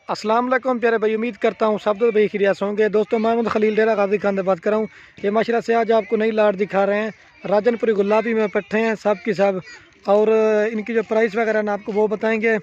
अस्सलाम वालेकुम प्यारे भाई, उम्मीद करता हूँ सब भाई खिरियास होंगे। दोस्तों मोहम्मद खलील डेरा गाजी खान से बात कर रहा हूँ। ये माशाल्लाह से आज आपको नई लाट दिखा रहे हैं। राजनपुरी गुलाबी में पट्टे हैं सब की सब, और इनकी जो प्राइस वगैरह ना आपको वो बताएंगे,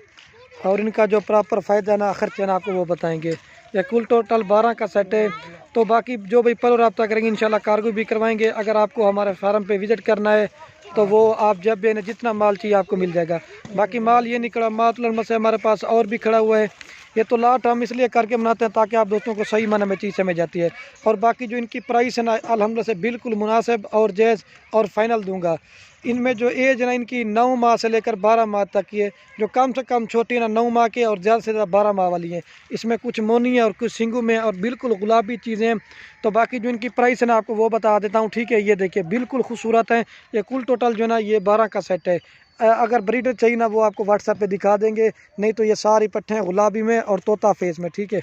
और इनका जो प्रॉपर फ़ायदा ना खर्चा ना आपको वो बताएंगे। ये कुल टोटल 12 का सेट है। तो बाकी जो भाई पहले रब्ता करेंगे इंशाल्लाह कार्गो भी करवाएंगे। अगर आपको हमारे फार्म पे विज़िट करना है तो वो आप जब भी ना जितना माल चाहिए आपको मिल जाएगा। बाकी माल ये निकला मातल से हमारे पास और भी खड़ा हुआ है। ये तो लाट हम इसलिए करके बनाते हैं ताकि आप दोस्तों को सही माने में चीज़ समझ जाती है। और बाकी जो इनकी प्राइस है ना अल्हम्दुलिल्लाह से बिल्कुल मुनासिब और जायज़ और फाइनल दूंगा। इनमें जो एज है ना इनकी 9 माह से लेकर 12 माह तक की है। जो कम से कम छोटी है ना 9 माह के, और ज़्यादा से ज़्यादा 12 माह वाली है। इसमें कुछ मोनी है और कुछ सिंगू में, और बिल्कुल गुलाबी चीज़ें हैं। तो बाकी जो इनकी प्राइस है ना आपको वो बता देता हूँ, ठीक है। ये देखिए बिल्कुल खूबसूरत है। ये कुल टोटल जो है ना ये 12 का सेट है। अगर ब्रीडर चाहिए ना वो आपको व्हाट्सएप पे दिखा देंगे, नहीं तो ये सारी पट्टे हैं गुलाबी में और तोता फेस में, ठीक है।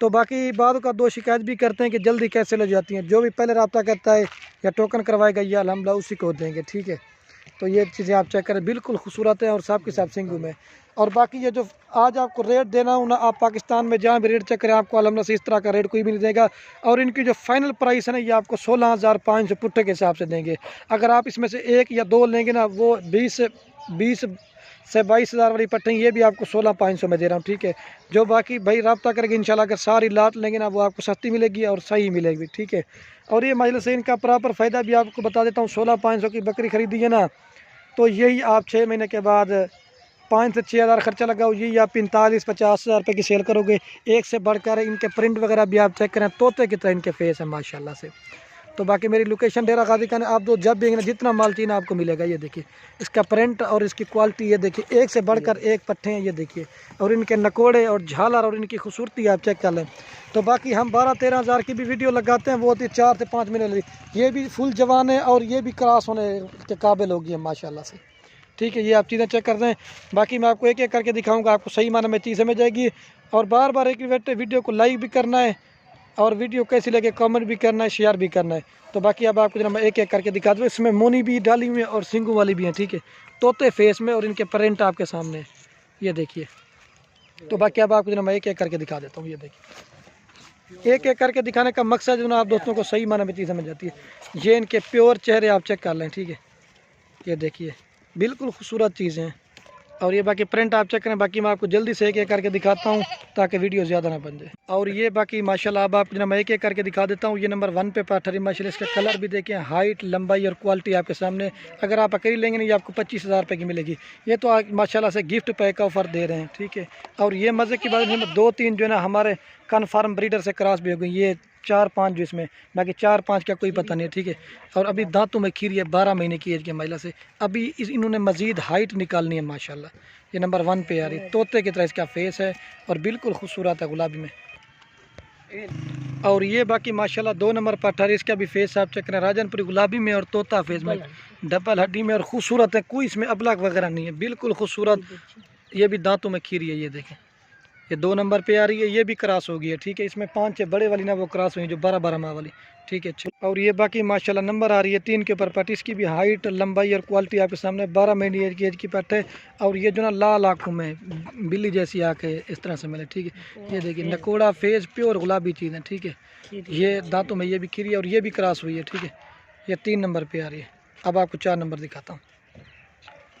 तो बाकी बाद का दो शिकायत भी करते हैं कि जल्दी कैसे ले जाती हैं। जो भी पहले रब्ता करता है या टोकन करवाएगा या अल्हम्दुलिल्लाह उसी को देंगे, ठीक है। तो ये चीज़ें आप चेक करें, बिल्कुल खूबसूरत है और सब के सब सिंगू में। और बाकी ये जो आज आपको रेट देना हूँ ना, आप पाकिस्तान में जहाँ भी रेट चेक करें आपको अल्हम्दुलिल्लाह से इस तरह का रेट कोई भी नहीं देगा। और इनकी जो फाइनल प्राइस है ना ये आपको 16,500 पुट्टे के हिसाब से देंगे। अगर आप इसमें से एक या दो लेंगे ना, वो 20 से 22,000 वाली पट्टे ये भी आपको 16,500 में दे रहा हूँ, ठीक है। जो बाकी भाई रब्ता करेंगे इंशाल्लाह अगर सारी लाट लेंगे ना वो आपको सस्ती मिलेगी और सही मिलेगी, ठीक है। और ये मजलिस से इनका प्रॉपर फ़ायदा भी आपको बता देता हूँ। 16,500 की बकरी खरीदी है ना, तो यही आप 6 महीने के बाद 5 से 6 हज़ार खर्चा लगाओ, यही आप 45-50 हज़ार रुपये की सेल करोगे। एक से बढ़कर इनके प्रिंट वगैरह भी आप चेक करें, तोते की तरह इनके फेस है माशाल्लाह से। तो बाकी मेरी लोकेशन डेरा गाजी खान, आप दो जब भी जितना माल चाहिए ना आपको मिलेगा। ये देखिए इसका प्रिंट और इसकी क्वालिटी, ये देखिए एक से बढ़कर एक पट्टे हैं, ये देखिए। और इनके नकोड़े और झालर और इनकी खूबसूरती आप चेक कर लें। तो बाकी हम 12-13 हज़ार की भी वीडियो लगाते हैं, वो होती है 4 से 5 महीने लगी। ये भी फुल जवान है और ये भी क्रॉस होने के काबिल होगी है माशाल्लाह से, ठीक है। ये आप चीज़ें चेक कर दें। बाकी मैं आपको एक एक करके दिखाऊंगा, आपको सही माने में चीज़ समझ जाएगी। और बार बार एक वीडियो को लाइक भी करना है, और वीडियो कैसी लगे कमेंट भी करना है, शेयर भी करना है। तो बाकी अब आपको जरा मैं एक एक करके दिखा दूँ। इसमें मोनी भी डाली हुई है और सिंगू वाली भी है, ठीक है। तोते फेस में और इनके प्रिंट आपके सामने है, ये देखिए। तो बाकी अब आपको जरा मैं एक एक करके दिखा देता हूँ। ये देखिए एक एक करके दिखाने का मकसद जो ना आप दोस्तों को सही माने में चीज़ समझ जाती है। ये इनके प्योर चेहरे आप चेक कर लें, ठीक है। ये देखिए बिल्कुल खूबसूरत चीज़ें हैं। और ये बाकी प्रिंट आप चेक करें। बाकी मैं आपको जल्दी से एक एक करके दिखाता हूँ ताकि वीडियो ज़्यादा ना बन जाए। और ये बाकी माशाल्लाह अब आप मैं एक एक करके दिखा देता हूँ। ये नंबर 1 पे पाठरी माशाल्लाह, इसका कलर भी देखें, हाइट लंबाई और क्वालिटी आपके सामने। अगर आप अकेली लेंगे ना ये आपको 25,000 रुपये की मिलेगी। ये तो माशाल्लाह से गिफ्ट पैक का ऑफ़र दे रहे हैं, ठीक है। और ये मज़े की बात है, 2-3 जो है ना हमारे कन्फर्म ब्रीडर से क्रॉस भी हो गई। ये 4-5 जो इसमें, बाकी 4-5 का कोई पता नहीं है, ठीक है। और अभी दांतों में खीरी है, 12 महीने की एज की महिला से। अभी इन्होंने मज़ीद हाइट निकालनी है माशाल्लाह। ये नंबर 1 पे आ रही है, तोते की तरह इसका फेस है और बिल्कुल खूबसूरत है गुलाबी में। और ये बाकी माशाल्लाह 2 नंबर पर अठारह, इसका भी फेस आप चेक करें, राजनपुरी गुलाबी में और तोता फेस में, डबल हड्डी में, और खूबसूरत है, कोई इसमें अबलाक वगैरह नहीं है, बिल्कुल खूबसूरत। ये भी दांतों में खीरी है, ये देखें। ये 2 नंबर पे आ रही है, ये भी क्रॉस हो गई है, ठीक है। इसमें 5-6 बड़े वाली ना वो क्रॉस हुई जो 12-12 माह वाली, ठीक है। और ये बाकी माशाल्लाह नंबर आ रही है 3 के ऊपर पट। इसकी भी हाइट लंबाई और क्वालिटी आपके सामने, 12 महीने एज की पट है। और ये जो ना लाल आँखों में बिल्ली जैसी आँख है, इस तरह से मिले, ठीक है। ये देखिए नकोड़ा फेस, प्योर गुलाबी चीज़ है, ठीक है। ये दांतों में ये भी खीरी है और ये भी क्रॉस हुई है, ठीक है। ये 3 नंबर पर आ रही है। अब आपको 4 नंबर दिखाता हूँ।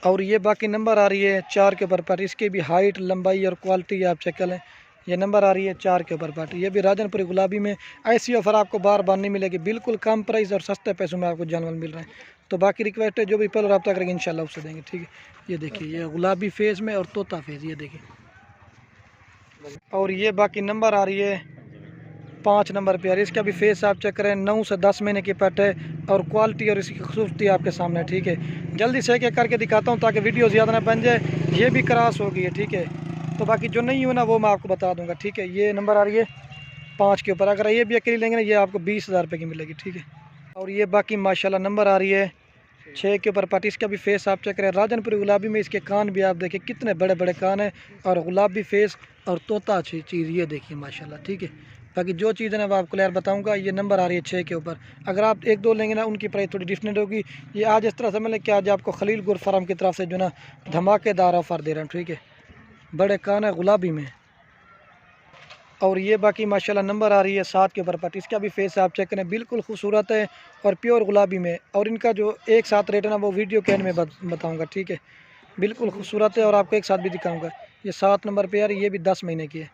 और ये बाकी नंबर आ रही है 4 के ऊपर पार्ट। इसकी भी हाइट लंबाई और क्वालिटी आप चेक कर लें। ये नंबर आ रही है 4 के ऊपर पार्ट। ये भी राजनपुरी गुलाबी में। ऐसी ऑफ़र आपको बार बार नहीं मिलेगी, बिल्कुल कम प्राइस और सस्ते पैसों में आपको जानवर मिल रहे हैं। तो बाकी रिक्वेस्ट है जो भी पहले रब्ता करेंगे इंशाल्लाह उससे देंगे, ठीक है। ये देखिए ये गुलाबी फेस में और तोता फेस, ये देखिए। और ये बाकी नंबर आ रही है 5 नंबर पे। इसका भी फेस आप चेक करें, 9 से 10 महीने की पेट है और क्वालिटी और इसकी खूबसूरती आपके सामने, ठीक है। जल्दी से एक करके दिखाता हूँ ताकि वीडियो ज़्यादा ना बन जाए। ये भी क्रॉस हो गई है, ठीक है। तो बाकी जो नहीं हो ना वो मैं आपको बता दूंगा, ठीक है। ये नंबर आ रही है 5 के ऊपर। अगर ये भी अकेली लेंगे ना ये आपको 20,000 रुपये की मिलेगी, ठीक है। और ये बाकी माशाल्लाह नंबर आ रही है 6 के ऊपर पार्टी। इसका भी फेस आप चेक करें, राजनपुरी गुलाबी में। इसके कान भी आप देखें कितने बड़े बड़े कान हैं, और गुलाबी फेस और तोता अच्छी चीज़, ये देखिए माशाल्लाह, ठीक है। बाकी जो चीज़ है ना वो आपको क्लियर बताऊंगा। ये नंबर आ रही है 6 के ऊपर। अगर आप 1-2 लेंगे ना उनकी प्राइस थोड़ी डिफरेंट होगी। ये आज इस तरह से मिले कि आज आपको खलील गुर फार्म की तरफ से जो ना धमाकेदार ऑफ़र दे रहे हैं, ठीक है। बड़े कान है गुलाबी में। और ये बाकी माशाल्लाह नंबर आ रही है 7 के ऊपर पट्टी। इसका भी फेस आप चेक करें, बिल्कुल खूबसूरत है और प्योर गुलाबी में। और इनका जो एक साथ रेट है ना वो वीडियो के एंड में बताऊँगा, ठीक है। बिल्कुल खूबसूरत है और आपको एक साथ भी दिखाऊँगा। ये 7 नंबर पे यार, ये भी 10 महीने की है।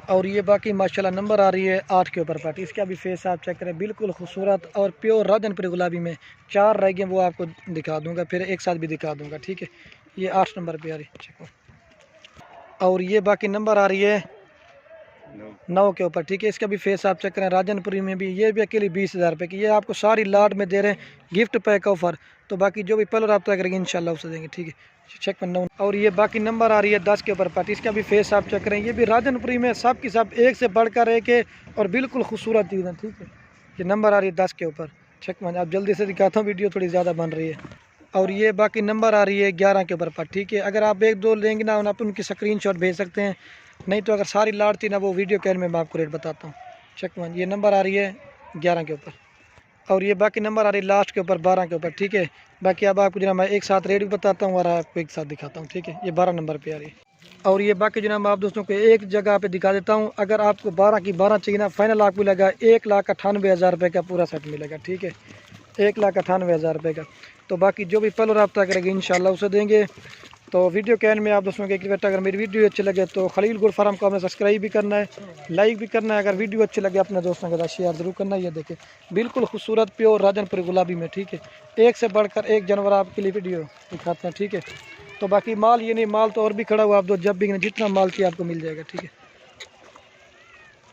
और ये बाकी माशाल्लाह नंबर आ रही है 8 के ऊपर पार्टी। इसका भी फेस आप चेक करें, बिल्कुल खूबसूरत और प्योर राजनपुरी गुलाबी में। 4 रह गए, वो आपको दिखा दूंगा, फिर एक साथ भी दिखा दूंगा, ठीक है। ये 8 नंबर पे आ रही है। और ये बाकी नंबर आ रही है 9 के ऊपर, ठीक है। इसका भी फेस आप चेक करें, राजनपुरी में भी। ये भी अकेले 20,000 रुपये की। ये आपको सारी लाट में दे रहे हैं, गिफ्ट पैक ऑफर। तो बाकी जो भी पहले रब्ता करेंगे इंशाल्लाह उसे देंगे, ठीक है। चेक करना। और ये बाकी नंबर आ रही है 10 के ऊपर पार्टी। इसका भी फेस आप चेक करें, ये भी राजनपुरी में। सब की सब एक से बढ़कर एक है और बिल्कुल खूबसूरत चीज़ है, ठीक है। ये नंबर आ रही है 10 के ऊपर। चेक मान, आप जल्दी से दिखाता हूँ, वीडियो थोड़ी ज़्यादा बन रही है। और ये बाकी नंबर आ रही है 11 के ऊपर पर, ठीक है। अगर आप 1-2 लेंगे ना, आप उनकी स्क्रीनशॉट भेज सकते हैं, नहीं तो अगर सारी लाट थी ना वो वीडियो कैन में मैं आपको रेट बताता हूँ। चेक मान, ये नंबर आ रही है 11 के ऊपर। और ये बाकी नंबर आ रही है लास्ट के ऊपर 12 के ऊपर, ठीक है। बाकी अब आपको जनाब मैं एक साथ रेट भी बताता हूँ और आपको एक साथ दिखाता हूँ, ठीक है। ये 12 नंबर पे आ रही है। और ये बाकी जनाब मैं आप दोस्तों को एक जगह पे दिखा देता हूँ। अगर आपको 12 की 12 चाहिए ना, फाइनल आपको लगा 1,98,000 रुपये का पूरा सेट मिलेगा, ठीक है। 1,98,000 रुपये का। तो बाकी जो भी पल रब्ता करेंगे इंशाल्लाह उसे देंगे। तो वीडियो कैन में आप दोस्तों के एक बेटा, अगर मेरी वीडियो अच्छी लगे तो खलील गुड फार्म को आपने सब्सक्राइब भी करना है, लाइक भी करना है। अगर वीडियो अच्छी लगे अपने दोस्तों के साथ शेयर जरूर करना है। ये देखें, बिल्कुल खूबसूरत प्योर राजनपुरी गुलाबी में, ठीक है। एक से बढ़कर एक जानवर आपके लिए वीडियो दिखाते हैं, ठीक है। तो बाकी माल ये नहीं, माल तो और भी खड़ा हुआ, आप दो जब भी जितना माल चाहिए आपको मिल जाएगा, ठीक है।